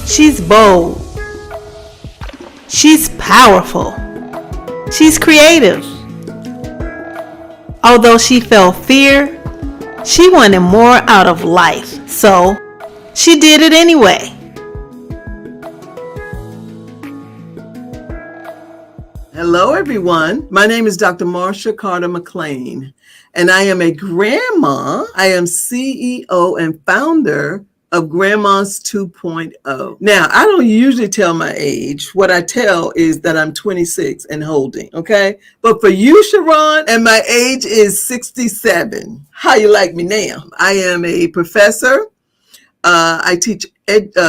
She's bold. She's powerful. She's creative. Although she felt fear, she wanted more out of life. So she did it anyway. Hello, everyone. My name is Dr. Marsha McLean, and I am a grandma. I am CEO and founder of Grandmas 2.0. Now, I don't usually tell my age. What I tell is that I'm 26 and holding, okay? But for you, Sharon, and my age is 67. How you like me now? I am a professor. I teach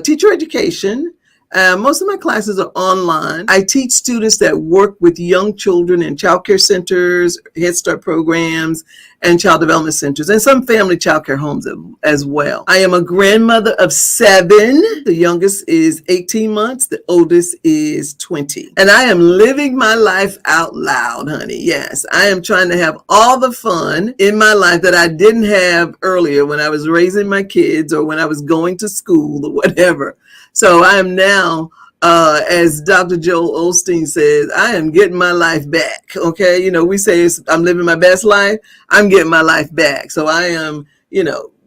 teacher education. Most of my classes are online. I teach students that work with young children in child care centers, Head Start programs, and child development centers, and some family child care homes as well. I am a grandmother of 7. The youngest is 18 months. The oldest is 20. And I am living my life out loud, honey. Yes, I am trying to have all the fun in my life that I didn't have earlier when I was raising my kids or when I was going to school or whatever. So I am now, as Dr. Joel Osteen says, I am getting my life back. Okay. You know, we say I'm living my best life. I'm getting my life back. So I am,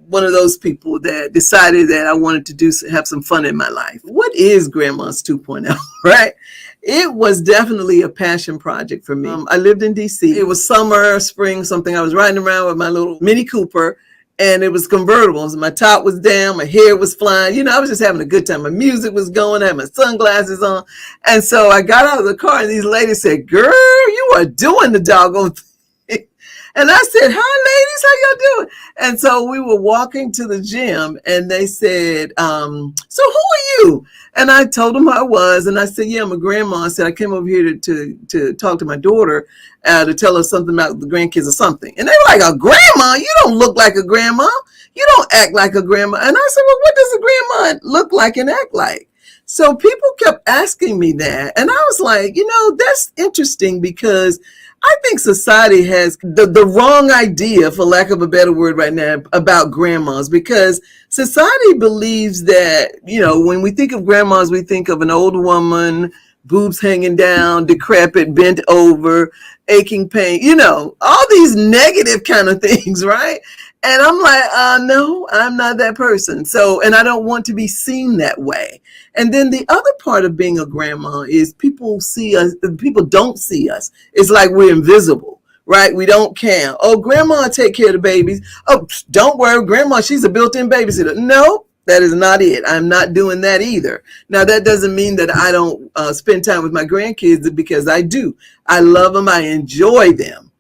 one of those people that decided that I wanted to have some fun in my life. What is Grandma's 2.0, right? It was definitely a passion project for me. I lived in DC. It was summer, spring, something. I was riding around with my little Mini Cooper. And it was convertible. So my top was down, my hair was flying. I was just having a good time. My music was going, I had my sunglasses on. And so I got out of the car and these ladies said, "Girl, you are doing the doggone thing." And I said, "Hi, ladies, how y'all doing?" And so we were walking to the gym and they said, "So who are you?" And I told them who I was. And I said, "Yeah, I'm a grandma." I said, "I came over here to talk to my daughter, to tell her something about the grandkids or something." And they were like, "A grandma? You don't look like a grandma. You don't act like a grandma." And I said, "Well, what does a grandma look like and act like?" So people kept asking me that. And I was like, that's interesting because I think society has the wrong idea, for lack of a better word right now, about grandmas, because society believes that, when we think of grandmas, we think of an old woman, boobs hanging down, decrepit, bent over, aching pain, all these negative kind of things, right? And I'm like, no, I'm not that person. So, and I don't want to be seen that way. And then the other part of being a grandma is people see us, people don't see us. It's like we're invisible, right? We don't count. "Oh, grandma take care of the babies. Oh, don't worry, grandma, she's a built-in babysitter." No, that is not it. I'm not doing that either. Now, that doesn't mean that I don't spend time with my grandkids, because I do. I love them. I enjoy them.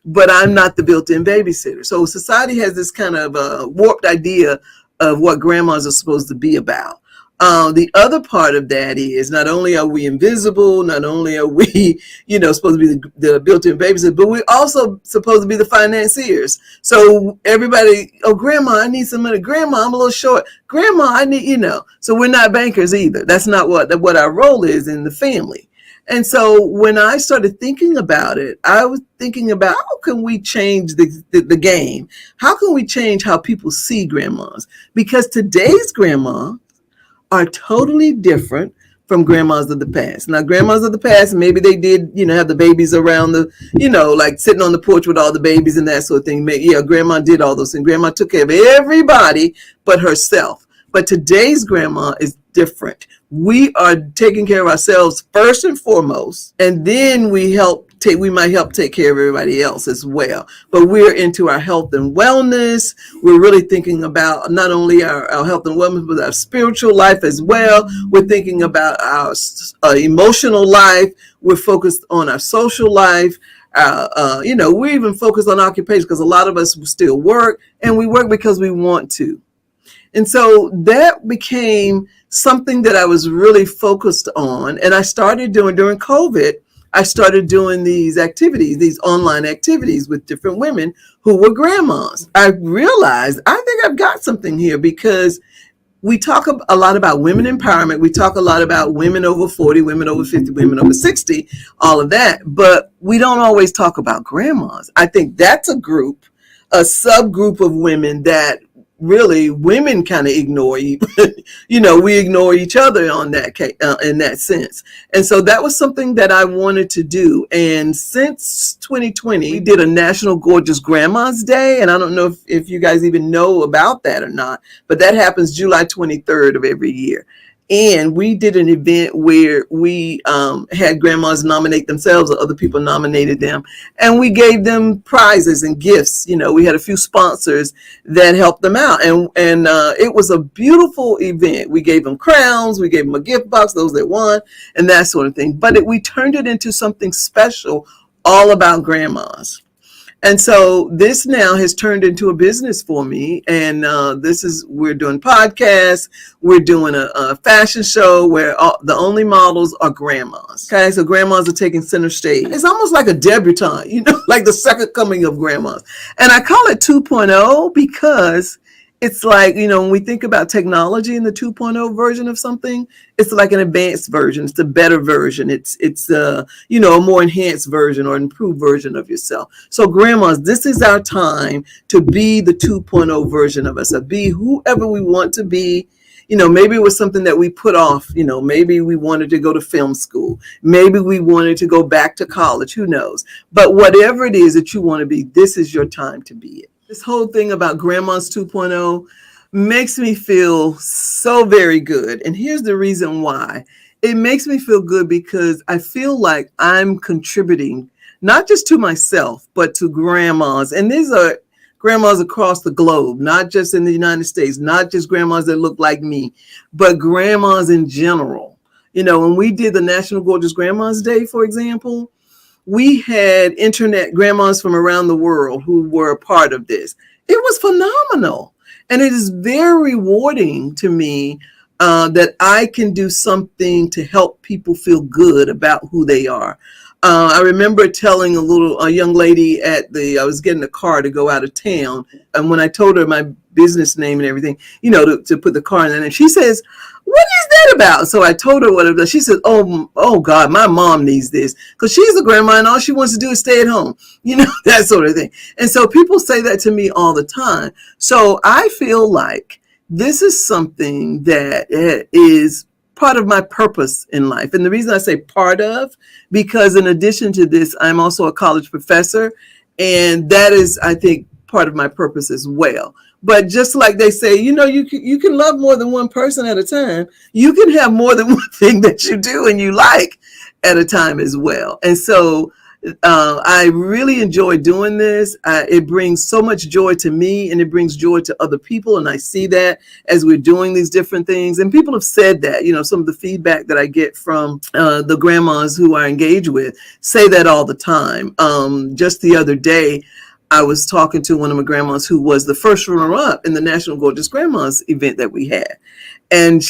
But I'm not the built-in babysitter. So society has this kind of warped idea of what grandmas are supposed to be about. The other part of that is not only are we invisible, not only are we, supposed to be the built-in babysitter, but we're also supposed to be the financiers. So everybody, "Oh, grandma, I need some money. Grandma, I'm a little short. Grandma, I need, So we're not bankers either. That's not what our role is in the family. And so when I started thinking about it, I was thinking about how can we change the game? How can we change how people see grandmas? Because today's grandma are totally different from grandmas of the past. Now, grandmas of the past, maybe they did, have the babies around the, like sitting on the porch with all the babies and that sort of thing. Yeah, grandma did all those things. Grandma took care of everybody but herself. But today's grandma is different. We are taking care of ourselves first and foremost, and then we might help take care of everybody else as well. But we're into our health and wellness. We're really thinking about not only our health and wellness, but our spiritual life as well. We're thinking about our emotional life. We're focused on our social life. We're even focused on occupation, because a lot of us still work, and we work because we want to. And so that became something that I was really focused on. And I started doing during COVID. I started doing these activities, these online activities with different women who were grandmas. I realized I think I've got something here, because we talk a lot about women empowerment. We talk a lot about women over 40, women over 50, women over 60, all of that. But we don't always talk about grandmas. I think that's a subgroup of women that really women kind of ignore you. We ignore each other on that in that sense. And so that was something that I wanted to do. And since 2020, we did a National Gorgeous Grandma's Day. And I don't know if you guys even know about that or not, but that happens July 23rd of every year. And we did an event where we had grandmas nominate themselves, or other people nominated them, and we gave them prizes and gifts. We had a few sponsors that helped them out, and it was a beautiful event. We gave them crowns, we gave them a gift box, those that won, and that sort of thing. But we turned it into something special, all about grandmas. And so this now has turned into a business for me. And we're doing podcasts. We're doing a fashion show where the only models are grandmas. Okay, so grandmas are taking center stage. It's almost like a debutante, like the second coming of grandmas. And I call it 2.0 because it's like, when we think about technology in the 2.0 version of something, it's like an advanced version. It's a better version. It's a more enhanced version or improved version of yourself. So grandmas, this is our time to be the 2.0 version of us, to be whoever we want to be. Maybe it was something that we put off. Maybe we wanted to go to film school. Maybe we wanted to go back to college. Who knows? But whatever it is that you want to be, this is your time to be it. This whole thing about Grandmas 2.0 makes me feel so very good. And here's the reason why. It makes me feel good because I feel like I'm contributing not just to myself, but to grandmas. And these are grandmas across the globe, not just in the United States, not just grandmas that look like me, but grandmas in general. When we did the National Gorgeous Grandma's Day, for example, we had internet grandmas from around the world who were a part of this. It was phenomenal. And it is very rewarding to me that I can do something to help people feel good about who they are. I remember telling a young lady I was getting a car to go out of town. And when I told her my business name and everything, to put the car in there, and she says, "What is that about?" So I told her what it was. She said, oh God, my mom needs this, because she's a grandma and all she wants to do is stay at home, that sort of thing. And so people say that to me all the time. So I feel like this is something that is part of my purpose in life. And the reason I say part of, because in addition to this, I'm also a college professor. And that is, I think, part of my purpose as well. But just like they say, you can love more than one person at a time. You can have more than one thing that you do and you like at a time as well. And so I really enjoy doing this. It brings so much joy to me, and it brings joy to other people. And I see that as we're doing these different things. And people have said that, some of the feedback that I get from the grandmas who I engage with say that all the time. Just the other day, I was talking to one of my grandmas who was the first runner-up in the National Gorgeous Grandmas event that we had. And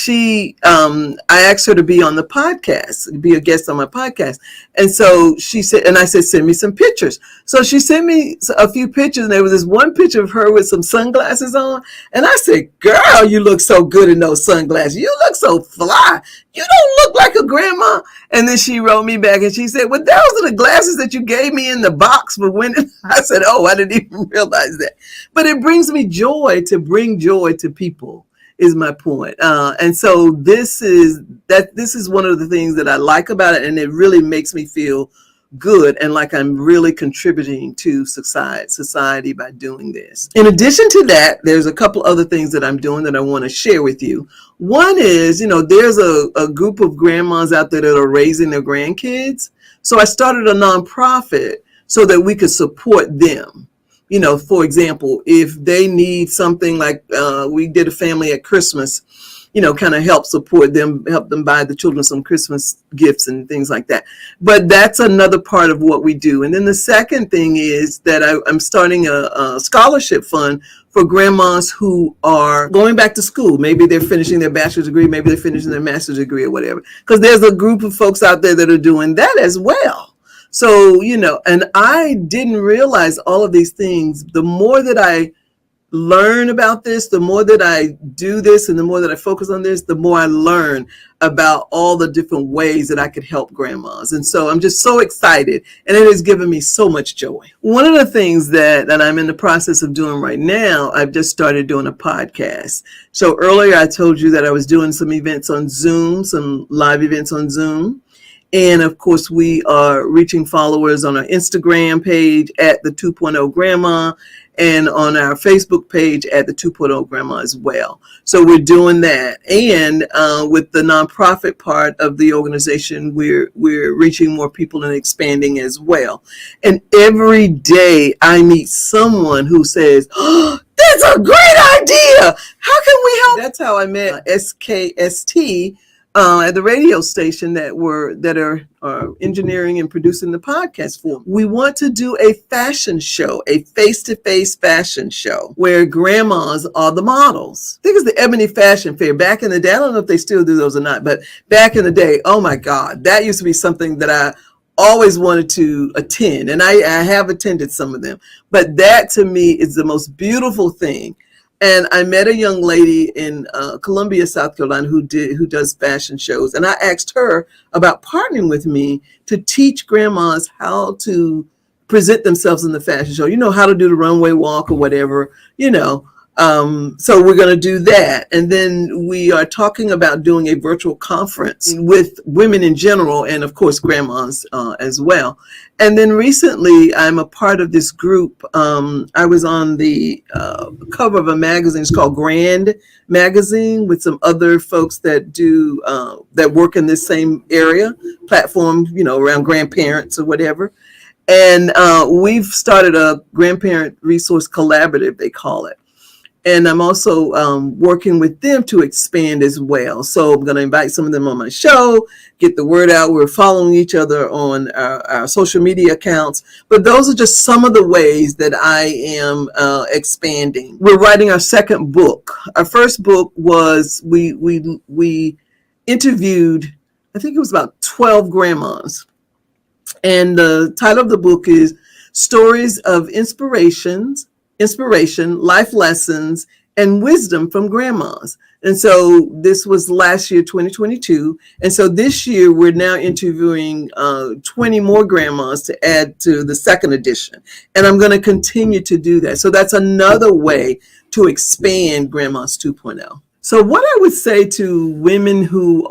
I asked her to be on the podcast, be a guest on my podcast. And so she said, and I said, send me some pictures. So she sent me a few pictures, and there was this one picture of her with some sunglasses on. And I said, "Girl, you look so good in those sunglasses. You look so fly. You don't look like a grandma." And then she wrote me back and she said, "Well, those are the glasses that you gave me in the box for when." I said, "Oh, I didn't even realize that." But it brings me joy to bring joy to people, is my point. And so this is one of the things that I like about it, and it really makes me feel good and like I'm really contributing to society by doing this. In addition to that, there's a couple other things that I'm doing that I want to share with you. One is, there's a group of grandmas out there that are raising their grandkids. So I started a nonprofit so that we could support them. For example, if they need something like we did a family at Christmas, kind of help support them, help them buy the children some Christmas gifts and things like that. But that's another part of what we do. And then the second thing is that I'm starting a scholarship fund for grandmas who are going back to school. Maybe they're finishing their bachelor's degree, maybe they're finishing their master's degree or whatever. Because there's a group of folks out there that are doing that as well. So, and I didn't realize all of these things. The more that I learn about this, the more that I do this and the more that I focus on this, the more I learn about all the different ways that I could help grandmas. And so I'm just so excited, and it has given me so much joy. One of the things that I'm in the process of doing right now, I've just started doing a podcast. So earlier I told you that I was doing some events on Zoom, some live events on Zoom. And of course, we are reaching followers on our Instagram page at the 2.0 Grandma, and on our Facebook page at the 2.0 Grandma as well. So we're doing that. And with the nonprofit part of the organization, we're reaching more people and expanding as well. And every day I meet someone who says, "Oh, that's a great idea. How can we help?" That's how I met SKST at the radio station that are engineering and producing the podcast for me. We want to do a fashion show, a face-to-face fashion show where grandmas are the models. I think it's the Ebony Fashion Fair. Back in the day, I don't know if they still do those or not, but back in the day, oh my God, that used to be something that I always wanted to attend. And I have attended some of them. But that to me is the most beautiful thing. And I met a young lady in Columbia, South Carolina, who does fashion shows. And I asked her about partnering with me to teach grandmas how to present themselves in the fashion show. You know, how to do the runway walk or whatever, you know. So we're going to do that. And then we are talking about doing a virtual conference with women in general and, of course, grandmas as well. And then recently, I'm a part of this group. I was on the cover of a magazine. It's called Grand Magazine, with some other folks that do that work in this same area, platform, you know, around grandparents or whatever. And we've started a grandparent resource collaborative, they call it. And I'm also working with them to expand as well. So I'm going to invite some of them on my show, get the word out. We're following each other on our social media accounts. But those are just some of the ways that I am expanding. We're writing our second book. Our first book was, we interviewed, I think it was about 12 grandmas. And the title of the book is Stories of Inspiration, life lessons, and wisdom from grandmas. And so this was last year, 2022. And so this year, we're now interviewing 20 more grandmas to add to the second edition. And I'm going to continue to do that. So that's another way to expand Grandmas 2.0. So what I would say to women who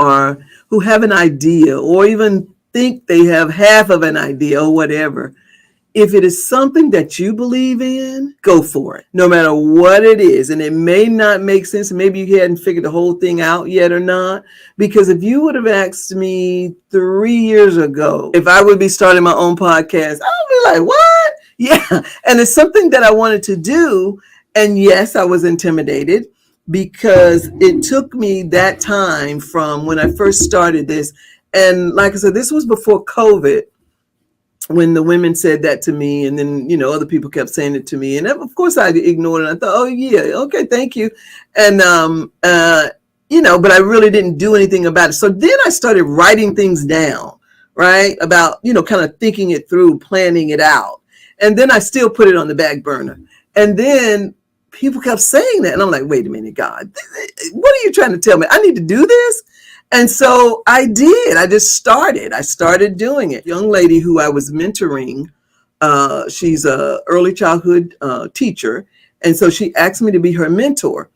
have an idea, or even think they have half of an idea or whatever, if it is something that you believe in, go for it, no matter what it is. And it may not make sense. Maybe you hadn't figured the whole thing out yet or not. Because if you would have asked me 3 years ago if I would be starting my own podcast, I would be like, what? Yeah. And it's something that I wanted to do. And yes, I was intimidated because it took me that time from when I first started this. And like I said, this was before COVID, when the women said that to me, and then, you know, other people kept saying it to me. And of course I ignored it. I thought, oh yeah, okay, thank you. And, you know, but I really didn't do anything about it. So then I started writing things down, right? About, you know, kind of thinking it through, planning it out. And then I still put it on the back burner. And then people kept saying that. And I'm like, wait a minute, God, what are you trying to tell me? I need to do this? And so I did. I just started. I started doing it. Young lady who I was mentoring, she's a early childhood teacher. And so she asked me to be her mentor.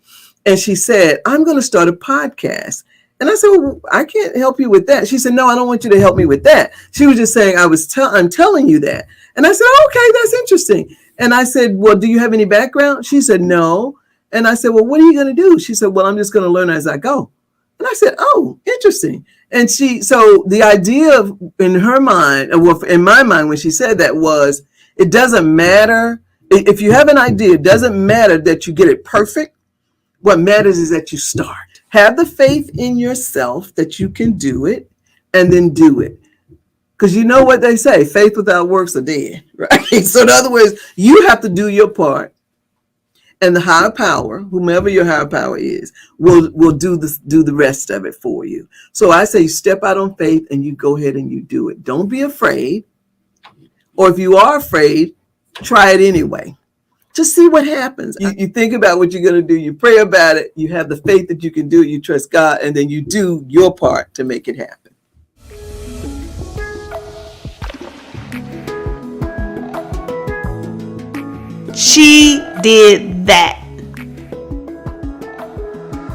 And she said, I'm going to start a podcast. And I said, well, I can't help you with that. She said, no, I don't want you to help me with that. She was just saying, I'm telling you that. And I said, okay, that's interesting. And I said, well, do you have any background? She said, no. And I said, well, what are you going to do? She said, well, I'm just going to learn as I go. And I said, oh, interesting. And so the idea in her mind, well, in my mind, when she said that was, it doesn't matter. If you have an idea, it doesn't matter that you get it perfect. What matters is that you start. Have the faith in yourself that you can do it, and then do it. Because you know what they say, faith without works are dead, right? So in other words, you have to do your part. And the higher power, whomever your higher power is, will do the rest of it for you. So I say, step out on faith and you go ahead and you do it. Don't be afraid. Or if you are afraid, try it anyway. Just see what happens. You think about what you're going to do. You pray about it. You have the faith that you can do it. You trust God, and then you do your part to make it happen. She did that.